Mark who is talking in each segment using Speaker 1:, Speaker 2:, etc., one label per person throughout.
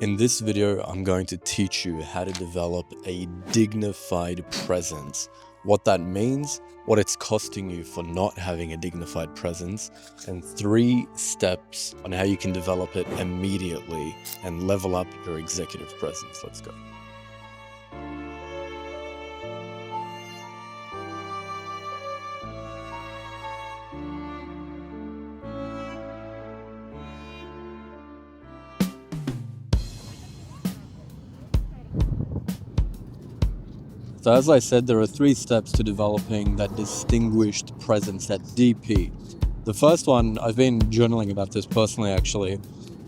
Speaker 1: In this video, I'm going to teach you how to develop a dignified presence. What that means, what it's costing you for not having a dignified presence, and 3 steps on how you can develop it immediately and level up your executive presence. Let's go. So as I said, there are 3 steps to developing that distinguished presence, that DP. The first one, I've been journaling about this personally actually,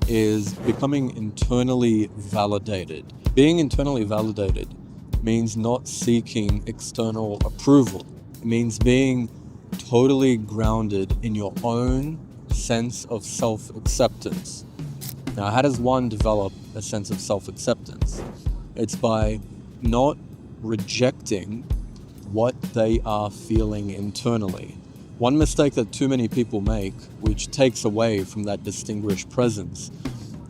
Speaker 1: is becoming internally validated. Being internally validated means not seeking external approval. It means being totally grounded in your own sense of self-acceptance. Now, how does one develop a sense of self-acceptance? It's by not rejecting what they are feeling internally. One mistake that too many people make, which takes away from that distinguished presence,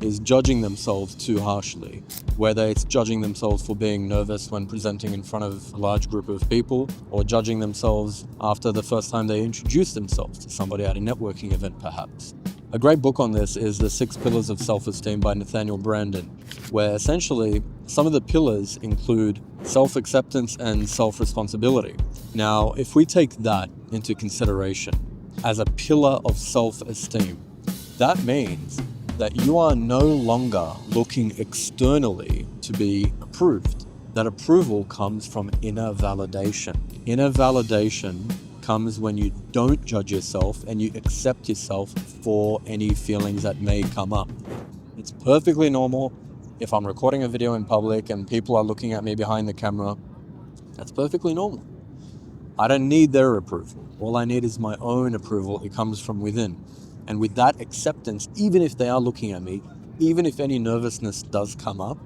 Speaker 1: is judging themselves too harshly. Whether it's judging themselves for being nervous when presenting in front of a large group of people, or judging themselves after the first time they introduce themselves to somebody at a networking event perhaps. A great book on this is The 6 Pillars of Self-Esteem by Nathaniel Branden, where essentially some of the pillars include self-acceptance and self-responsibility. Now, if we take that into consideration as a pillar of self-esteem, that means that you are no longer looking externally to be approved. That approval comes from inner validation. Inner validation comes when you don't judge yourself and you accept yourself for any feelings that may come up. It's perfectly normal if I'm recording a video in public and people are looking at me behind the camera. That's perfectly normal. I don't need their approval. All I need is my own approval. It comes from within. And with that acceptance, even if they are looking at me, even if any nervousness does come up,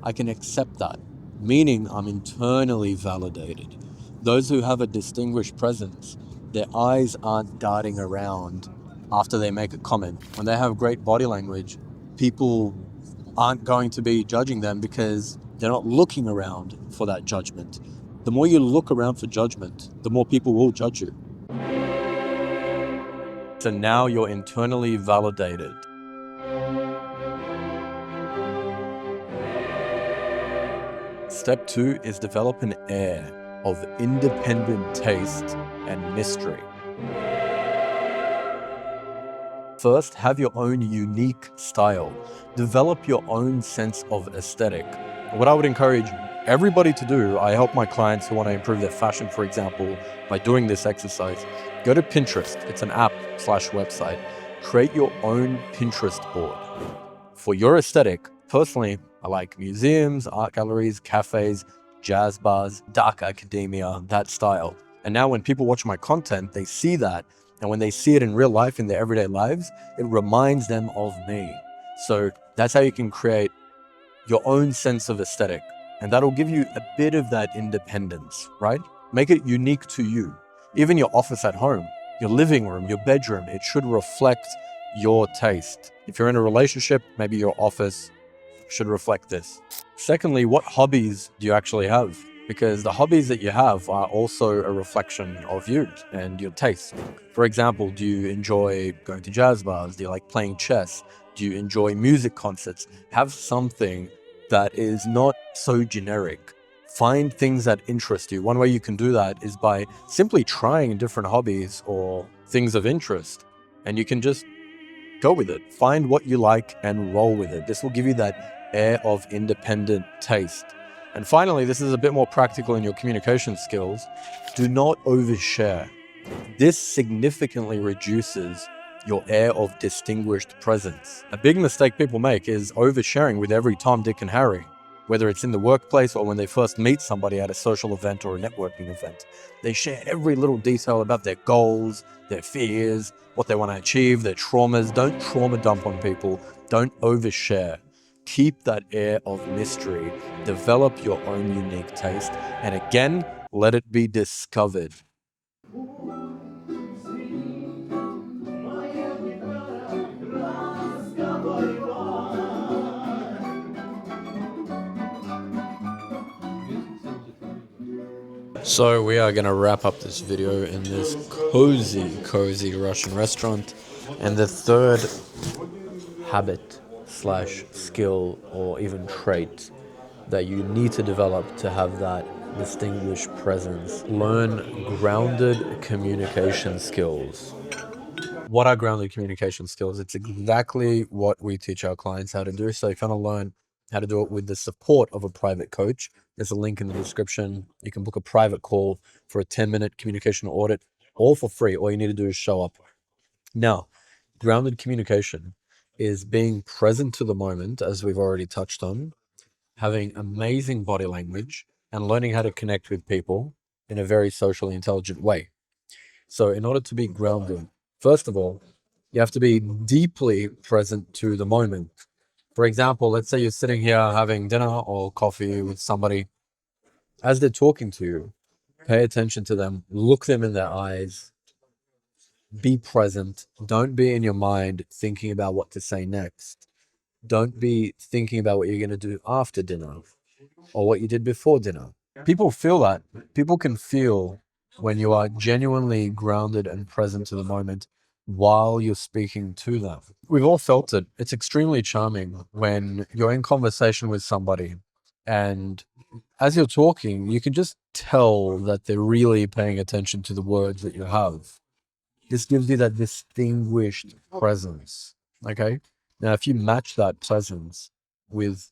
Speaker 1: I can accept that, meaning I'm internally validated. Those who have a distinguished presence, their eyes aren't darting around after they make a comment. When they have great body language, people aren't going to be judging them because they're not looking around for that judgment. The more you look around for judgment, the more people will judge you. So now you're internally validated. Step 2 is develop an air of independent taste and mystery. First, have your own unique style. Develop your own sense of aesthetic. What I would encourage everybody to do, I help my clients who want to improve their fashion, for example, by doing this exercise. Go to Pinterest. It's an app/website. Create your own Pinterest board. For your aesthetic, personally, I like museums, art galleries, cafes, jazz bars, dark academia, that style. And now when people watch my content, they see that. And when they see it in real life, in their everyday lives, it reminds them of me. So that's how you can create your own sense of aesthetic. And that'll give you a bit of that independence, right? Make it unique to you. Even your office at home, your living room, your bedroom, it should reflect your taste. If you're in a relationship, maybe your office should reflect this. Secondly, what hobbies do you actually have? Because the hobbies that you have are also a reflection of you and your taste. For example, do you enjoy going to jazz bars? Do you like playing chess? Do you enjoy music concerts? Have something that is not so generic. Find things that interest you. One way you can do that is by simply trying different hobbies or things of interest, and you can just go with it. Find what you like and roll with it. This will give you that air of independent taste. And finally, this is a bit more practical in your communication skills. Do not overshare. This significantly reduces your air of distinguished presence. A big mistake people make is oversharing with every Tom, Dick, and Harry, whether it's in the workplace or when they first meet somebody at a social event or a networking event. They share every little detail about their goals, their fears, what they want to achieve, their traumas. Don't trauma dump on people. Don't overshare. Keep that air of mystery. Develop your own unique taste. And again, let it be discovered. So we are going to wrap up this video in this cozy Russian restaurant. And the third habit slash skill or even trait that you need to develop to have that distinguished presence. Learn grounded communication skills. What are grounded communication skills? It's exactly what we teach our clients how to do. So if you want to learn how to do it with the support of a private coach, there's a link in the description. You can book a private call for a 10-minute communication audit, all for free. All you need to do is show up. Now, grounded communication is being present to the moment, as we've already touched on, having amazing body language, and learning how to connect with people in a very socially intelligent way. So in order to be grounded, first of all, you have to be deeply present to the moment. For example, let's say you're sitting here having dinner or coffee with somebody. As they're talking to you, pay attention to them, look them in their eyes, be present. Don't be in your mind thinking about what to say next. Don't be thinking about what you're going to do after dinner or what you did before dinner. People feel that. People can feel when you are genuinely grounded and present to the moment while you're speaking to them. We've all felt it. It's extremely charming when you're in conversation with somebody and as you're talking, you can just tell that they're really paying attention to the words that you have. This gives you that distinguished presence. Okay. Now, if you match that presence with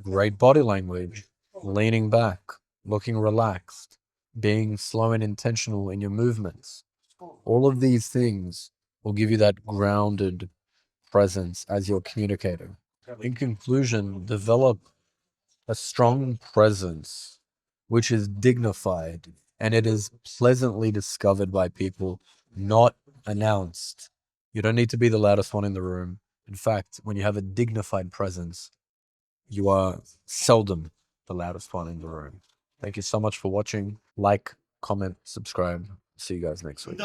Speaker 1: great body language, leaning back, looking relaxed, being slow and intentional in your movements, all of these things will give you that grounded presence as your communicator. In conclusion, develop a strong presence which is dignified and it is pleasantly discovered by people, not announced. You don't need to be the loudest one in the room. In fact, when you have a dignified presence, you are seldom the loudest one in the room. Thank you so much for watching. Like, comment, subscribe. See you guys next week.